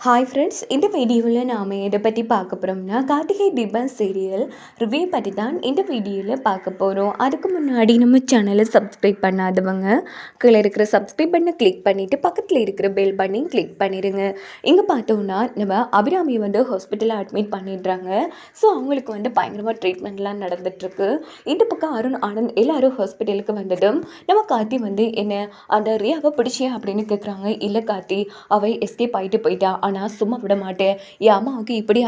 Hi friends, இந்த வீடியோவில் நாம் எதை பற்றி பார்க்க போகிறோம்னா கார்த்திகை தீபம் சீரியல் ரிவ்யூ பற்றி தான் இந்த வீடியோவில் பார்க்க போகிறோம். அதுக்கு முன்னாடி நம்ம சேனலை சப்ஸ்கிரைப் பண்ணாதவங்க கீழே இருக்கிற சப்ஸ்கிரைப் பண்ண கிளிக் பண்ணிவிட்டு பக்கத்தில் இருக்கிற பெல் பண்ணி கிளிக் பண்ணிடுங்க. இங்கே பார்த்தோன்னா நம்ம அபிராமி ஹாஸ்பிட்டலில் அட்மிட் பண்ணிடுறாங்க. ஸோ அவங்களுக்கு பயங்கரமாக ட்ரீட்மெண்ட்லாம் நடந்துகிட்ருக்கு. இந்த பக்கம் அருண் ஆனந்த் எல்லோரும் ஹாஸ்பிட்டலுக்கு வந்ததும் நம்ம கார்த்தி என்ன அந்த ரியாவை பிடிச்சியா அப்படின்னு கேட்குறாங்க. இல்லை கார்த்தி, அவை எஸ்கேப் ஆகிட்டு போயிட்டா, ஆனால் சும்மா விட மாட்டேன், என் அம்மாவுக்கு இப்படி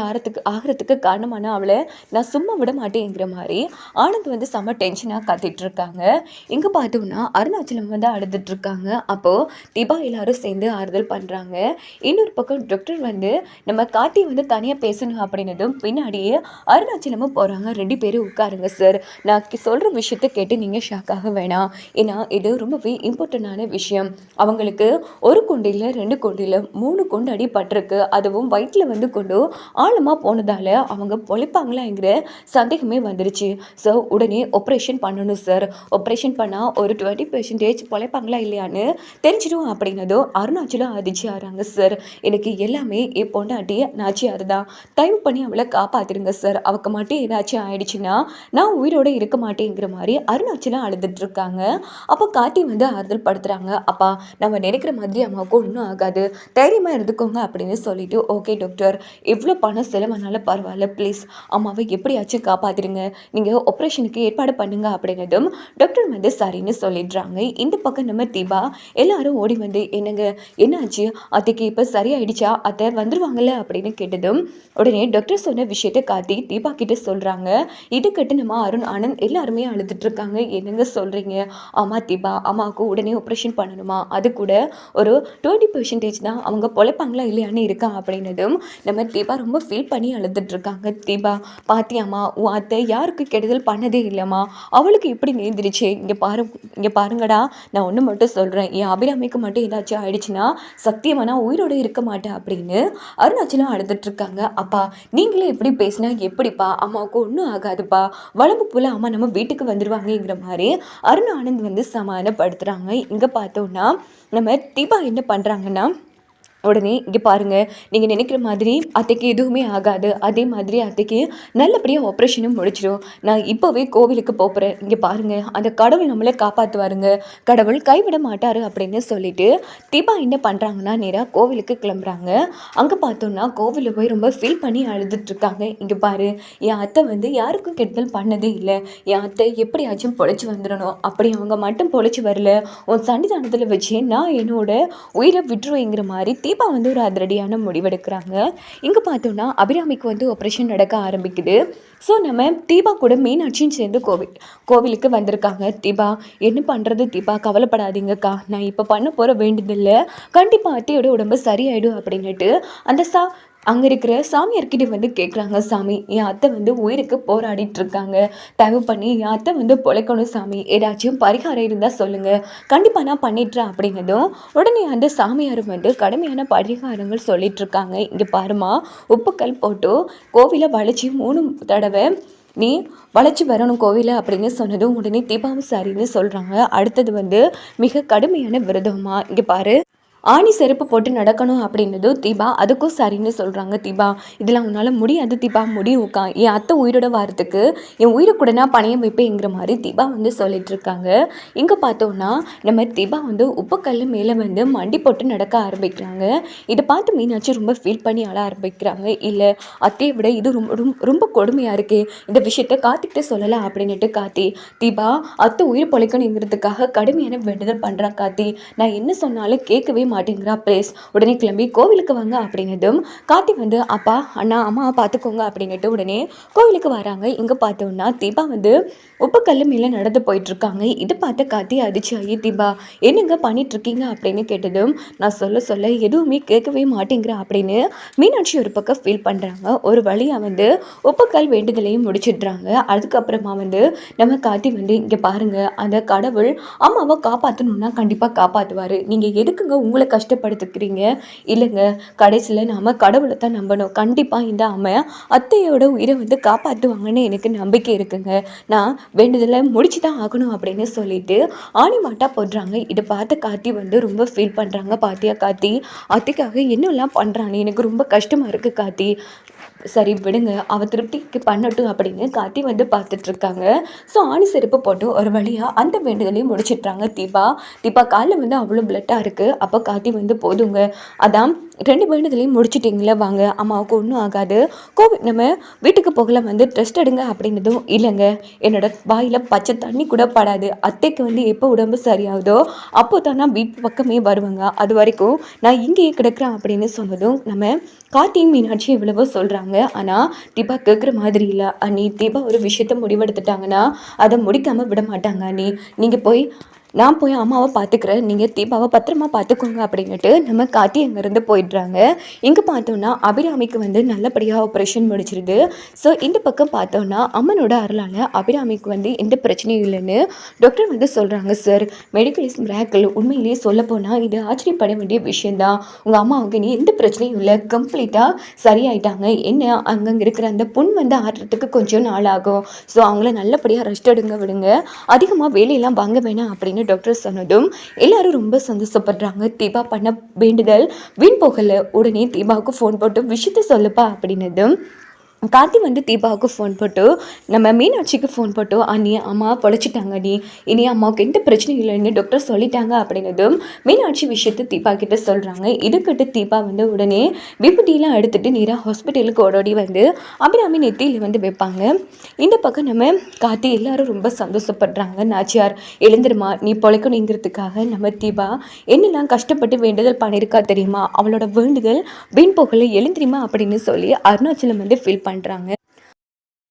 ஆகிறதுக்கு காரணமான அவளை நான் சும்மா விட மாட்டேங்கிற மாதிரி ஆனந்த் செம்ம டென்ஷனாக காத்திட்டு இருக்காங்க. இங்கே பார்த்தோம்னா அருணாச்சலம் அழுதுட்ருக்காங்க. அப்போது தீபா எல்லாரும் சேர்ந்து ஆறுதல் பண்ணுறாங்க. இன்னொரு பக்கம் டாக்டர் நம்ம கார்த்தி தனியாக பேசணும் அப்படின்னதும் பின்னாடியே அருணாச்சலமும் போகிறாங்க. 2 பேரும் உட்காருங்க சார், நான் சொல்கிற விஷயத்த கேட்டு நீங்கள் ஷாக்காக வேணாம், ஏன்னா இது ரொம்பவே இம்பார்ட்டண்டான விஷயம். அவங்களுக்கு 1 குண்டில் 2 குண்டில் 3 குண்டு அடிப்பட்டிருக்கு. அதுவும் வயிற்றில் கொண்டு ஆழமாக போனதால் அவங்க பொழைப்பாங்களாங்கிற சந்தேகமே வந்துருச்சு. ஸோ உடனே ஆப்ரேஷன் பண்ணணும் சார், ஆப்ரேஷன் பண்ணால் ஒரு 20% பொழைப்பாங்களா இல்லையான்னு தெரிஞ்சிடும் அப்படின்னதும் அருணாச்சலம் அதிர்ச்சி ஆகிறாங்க. சார், எனக்கு எல்லாமே என் பொண்டாட்டி நாச்சியார் தான், தயவு பண்ணி அவளை காப்பாற்றிடுங்க சார், அவக்கு மட்டும் ஏதாச்சும் ஆயிடுச்சுன்னா நான் உயிரோடு இருக்க மாட்டேங்கிற மாதிரி அருணாச்சலம் அழுதுட்டு இருக்காங்க. அப்போ கார்த்தி ஆறுதல் படுத்துகிறாங்க. அப்பா, நம்ம நினைக்கிற மாதிரி அம்மாவுக்கு ஒன்றும் ஆகாது, தைரியமாக இருந்துக்கோங்க அப்படின்னு சொல்லிட்டு, ஓகே டாக்டர், எவ்வளோ பணம் செலவானாலும் பரவாயில்ல, ப்ளீஸ் அம்மாவை எப்படியாச்சும் காப்பாற்றிடுங்க, நீங்கள் ஆப்ரேஷனுக்கு ஏற்பாடு பண்ணுங்க அப்படின்னதும் டாக்டர் சரின்னு சொல்லிடுறாங்க. இந்த பக்கம் நம்ம தீபா எல்லாரும் ஓடி என்னங்க என்னாச்சு, அத்தைக்கு இப்போ சரியாயிடுச்சா, அத்தை வந்துருவாங்கல்ல அப்படின்னு கேட்டதும் உடனே டாக்டர் சொன்ன விஷயத்தை காட்டி தீபா கிட்ட சொல்கிறாங்க. இது கட்டு நம்ம அருண் ஆனந்த் எல்லாருமே அழுதுட்டு இருக்காங்க. என்னங்க சொல்கிறீங்க? ஆமாம் தீபா, அம்மாவுக்கு உடனே ஆப்ரேஷன் பண்ணணுமா, அது கூட ஒரு 20% தான், அவங்க பொழைப்பாங்களா இல்லையான்னு இருக்கா அப்படின்னதும் நம்ம தீபா ரொம்ப ஃபீல் பண்ணி அழுதுட்டு இருக்காங்க. தீபா, பாத்தியாம்மா, உன் அத்தை யாருக்கு கெடுதல் பண்ணதே இல்லைம்மா, அவளுக்கு இப்படி நேர்ந்துருச்சு, இங்கே பாருங்கடா, நான் ஒன்று மட்டும் சொல்கிறேன், என் அபிராமிக்கு மட்டும் ஏதாச்சும் ஆயிடுச்சுன்னா சத்தியமாக நான் உயிரோடு இருக்க மாட்டேன் அப்படின்னு அருணாச்சலம் அழுதுட்டு இருக்காங்க. அப்பா, நீங்களே எப்படி பேசினா எப்படிப்பா, அம்மாவுக்கு ஒன்றும் ஆகாதுப்பா, வளம்பு போல் அம்மா நம்ம வீட்டுக்கு வந்துடுவாங்கங்கிற மாதிரி அருண் ஆனந்த் சமாதானப்படுத்துகிறாங்க. இங்கே பார்த்தோன்னா நம்ம தீபா என்ன பண்ணுறாங்கன்னா, உடனே இங்கே பாருங்கள், நீங்கள் நினைக்கிற மாதிரி அத்தைக்கு எதுவுமே ஆகாது, அதே மாதிரி அத்தைக்கு நல்லபடியாக ஆப்ரேஷனும் முடிச்சிடும், நான் இப்போவே கோவிலுக்கு போகிறேன், இங்கே பாருங்கள், அந்த கடவுள் நம்மளை காப்பாற்றுவாருங்க, கடவுள் கைவிட மாட்டார் அப்படின்னு சொல்லிட்டு தீபா என்ன பண்ணுறாங்கன்னா நேராக கோவிலுக்கு கிளம்புறாங்க. அங்கே பார்த்தோன்னா கோவிலில் போய் ரொம்ப ஃபீல் பண்ணி அழுதுட்ருக்காங்க. இங்கே பாரு, என் அத்தை யாருக்கும் கெடுதல் பண்ணதே இல்லை, என் அத்தை எப்படியாச்சும் பொழைச்சி வந்துடணும், அப்படி அவங்க மட்டும் பொழைச்சி வரல, உன் சன்னிதானத்தில் வச்சு நான் என்னோட உயிரை விட்டுருவேங்கிற மாதிரி தீபா ஒரு அதிரடியான முடிவெடுக்கிறாங்க. இங்கே பார்த்தோன்னா அபிராமிக்கு ஆப்ரேஷன் நடக்க ஆரம்பிக்குது. ஸோ நம்ம தீபா கூட மீனாட்சியும் சேர்ந்து கோவிலுக்கு வந்திருக்காங்க. தீபா, என்ன பண்ணுறது தீபா, கவலைப்படாதீங்கக்கா, நான் இப்போ பண்ண போகிற வேண்டியதில்லை, கண்டிப்பாக அத்தையோட உடம்பு சரியாயிடும் அப்படின்னுட்டு அந்த அங்கே இருக்கிற சாமியார்கிட்ட கேட்குறாங்க. சாமி, என் அத்தை உயிருக்கு போராடிட்டு இருக்காங்க, தயவு பண்ணி என் அத்தை பொழைக்கணும் சாமி, ஏதாச்சும் பரிகாரம் இருந்தால் சொல்லுங்கள், கண்டிப்பாக நான் பண்ணிடுறேன் அப்படின்னதும் உடனே அந்த சாமியார் கடுமையான பரிகாரங்கள் சொல்லிட்டு இருக்காங்க. இங்கே பாருமா, உப்புக்கல் போட்டு கோவிலை வளைச்சி 3 தடவை நீ வளைச்சி வரணும் கோவிலை அப்படின்னு சொன்னதும் உடனே தீபாவும் சரின்னு சொல்கிறாங்க. அடுத்தது மிக கடுமையான விரதமா, இங்கே பாரு, ஆணி செருப்பு போட்டு நடக்கணும் அப்படின்னதும் தீபா அதுக்கும் சரின்னு சொல்கிறாங்க. தீபா, இதெல்லாம் உன்னால் முடியாது தீபா, முடிவுக்கா, என் அத்தை உயிரோட வாரத்துக்கு என் உயிரை கூட நான் பணையம் வைப்பேங்கிற மாதிரி தீபா சொல்லிட்டு இருக்காங்க. இங்கே பார்த்தோன்னா நம்ம தீபா உப்புக்கல் மேலே மண்டி போட்டு நடக்க ஆரம்பிக்கிறாங்க. இதை பார்த்து மீனாட்சி ரொம்ப ஃபீல் பண்ணி அழ ஆரம்பிக்கிறாங்க. இல்லை, அத்தையை விட இது ரொம்ப கொடுமையாக இருக்கே, இந்த விஷயத்த காத்திக்கிட்ட சொல்லலாம் அப்படின்னுட்டு காத்தி, தீபா அத்தை உயிர் பொழைக்கணுங்கிறதுக்காக கடுமையான வேண்டுதல் பண்ணுறான். காத்தி, நான் என்ன சொன்னாலும் கேட்கவே மாட்டேங்கிறா, ப்ளீஸ் உடனே கிளம்பி கோவிலுக்கு வாங்க அப்படின்னதும் கார்த்தி அப்பா, அண்ணா, அம்மா பார்த்துக்கோங்க அப்படின்னுட்டு உடனே கோவிலுக்கு வராங்க. இங்கே பார்த்தோன்னா தீபா உப்புக்கல் மேலே நடந்து போயிட்டுருக்காங்க. இதை பார்த்து கார்த்தி அதிர்ச்சி ஆகி, தீபா என்னங்க பண்ணிகிட்ருக்கீங்க அப்படின்னு கேட்டதும் நான் சொல்ல எதுவுமே கேட்கவே மாட்டேங்கிறா அப்படின்னு மீனாட்சி ஒரு பக்கம் ஃபீல் பண்ணுறாங்க. ஒரு வழியாக உப்புக்கல் வேண்டுதலையும் முடிச்சிடுறாங்க. அதுக்கப்புறமா நம்ம கார்த்தி இங்கே பாருங்கள், அந்த கடவுள் அம்மாவை காப்பாற்றணுன்னா கண்டிப்பாக காப்பாற்றுவார், நீங்கள் எதுக்குங்க உங்களை அவங்கள கஷ்டப்படுத்திக்கிறீங்க. இல்லைங்க, கடைசியில் நாம் கடவுளை தான் நம்பணும். கண்டிப்பாக இந்த அம்மா அத்தையோட உயிரை வந்து காப்பாற்றுவாங்கன்னு எனக்கு நம்பிக்கை இருக்குங்க. நான் வேண்டுதலை முடிச்சு தான் ஆகணும் அப்படின்னு சொல்லிட்டு ஆணி மாட்டா போடுறாங்க. இதை பார்த்து கார்த்தி வந்து ரொம்ப ஃபீல் பண்ணுறாங்க. பாத்தியா கார்த்தி, அத்தைக்காக என்னெல்லாம் பண்ணுறான்னு எனக்கு ரொம்ப கஷ்டமாக இருக்குது கார்த்தி. சரி விடுங்க, அவ திருப்திக்கு பண்ணட்டும் அப்படின்னு கார்த்தி வந்து பார்த்துட்ருக்காங்க. ஸோ ஆணி செருப்பு போட்டு ஒரு வழியாக அந்த வேண்டுதலையும் முடிச்சிட்றாங்க தீபா காலில் வந்து அவ்வளோ பிளட்டாக இருக்குது. அப்போ கார்த்தி வந்து போதுங்க, அதான் 2 வேண்டுதலையும் முடிச்சிட்டிங்களே, வாங்க அம்மாவுக்கு ஒன்றும் ஆகாது, கோவிட் நம்ம வீட்டுக்கு போகலாம், வந்து ரெஸ்ட் எடுங்க அப்படின்னதும், இல்லைங்க என்னோட வாயில் பச்சை தண்ணி கூட படாது, அத்தைக்கு வந்து எப்போ உடம்பு சரியாகுதோ அப்போ தான் நான் வீட்டு பக்கமே வருவாங்க, அது வரைக்கும் நான் இங்கேயே கிடக்கிறேன் அப்படின்னு சொன்னதும் நம்ம கார்த்தியும் மீனாட்சி எவ்வளவோ சொல்கிறாங்க. ஆனால் தீபா கேட்குற மாதிரி இல்லை. அண்ணி, தீபா ஒரு விஷயத்த முடிவெடுத்துட்டாங்கன்னா அதை முடிக்காமல் விட மாட்டாங்க அண்ணி. நீங்கள் போய் நான் போய் அம்மாவை பார்த்துக்கிறேன், நீங்கள் தீபாவை பத்திரமா பார்த்துக்கோங்க அப்படின்னுட்டு நம்ம கார்த்தி அங்கேருந்து போயிடுறாங்க. இங்கே பார்த்தோன்னா அபிராமிக்கு வந்து நல்லபடியாக ஆப்ரேஷன் முடிச்சிருது. ஸோ இந்த பக்கம் பார்த்தோன்னா அம்மனோட அருளால் அபிராமிக்கு வந்து எந்த பிரச்சனையும் இல்லைன்னு டாக்டர் வந்து சொல்கிறாங்க. Sir, medical is miracle. உண்மையிலேயே சொல்லப்போனால் இது ஆச்சரியப்பட வேண்டிய விஷயந்தான். உங்கள் அம்மாவுக்கு நீ எந்த பிரச்சனையும் இல்லை, கம்ப்ளீட்டாக சரியாயிட்டாங்க. என்ன அங்கங்கே இருக்கிற அந்த புண் வந்து ஆடுறதுக்கு கொஞ்சம் நாள் ஆகும். ஸோ அவங்கள நல்லபடியாக ரெஸ்ட் எடுங்க விடுங்க, அதிகமாக வேலையெல்லாம் வாங்க வேணாம் அப்படின்னு டாக்டர் சொன்னதும் எல்லாரும் ரொம்ப சந்தோஷப்படுறாங்க. தீபா பண்ண வேண்டுதல் வீண் போகலை. உடனே தீபாவுக்கு ஃபோன் போட்டு விஷயத்த சொல்லுப்பா அப்படின்னதும் கார்த்தி வந்து தீபாவுக்கு ஃபோன் போட்டு நம்ம மீனாட்சிக்கு ஃபோன் போட்டு, அண்ணி அம்மா பொழைச்சிட்டாங்க அண்ணி, இனி அம்மாவுக்கு எந்த பிரச்சனையும் இல்லைன்னு டாக்டர் சொல்லிட்டாங்க அப்படின்னதும் மீனாட்சி விஷயத்தை தீபா கிட்ட சொல்கிறாங்க. இதுக்கிட்ட தீபா வந்து உடனே விபூதியெலாம் எடுத்துகிட்டு நேராக ஹாஸ்பிட்டலுக்கு ஓடோடி வந்து அபிராமி நெத்தியில் வந்து வைப்பாங்க. இந்த பக்கம் நம்ம கார்த்தி எல்லாரும் ரொம்ப சந்தோஷப்படுறாங்க. நாச்சியார், எழுந்திருமா, நீ பொழைக்கணுங்கிறதுக்காக நம்ம தீபா என்னெல்லாம் கஷ்டப்பட்டு வேண்டுதல் பண்ணியிருக்கா தெரியுமா, அவளோட வேண்டுதல் வீண் போகலை, எழுந்திரிமா அப்படின்னு சொல்லி அருணாச்சலம் வந்து ஃபீல் பண்ணுறாங்க.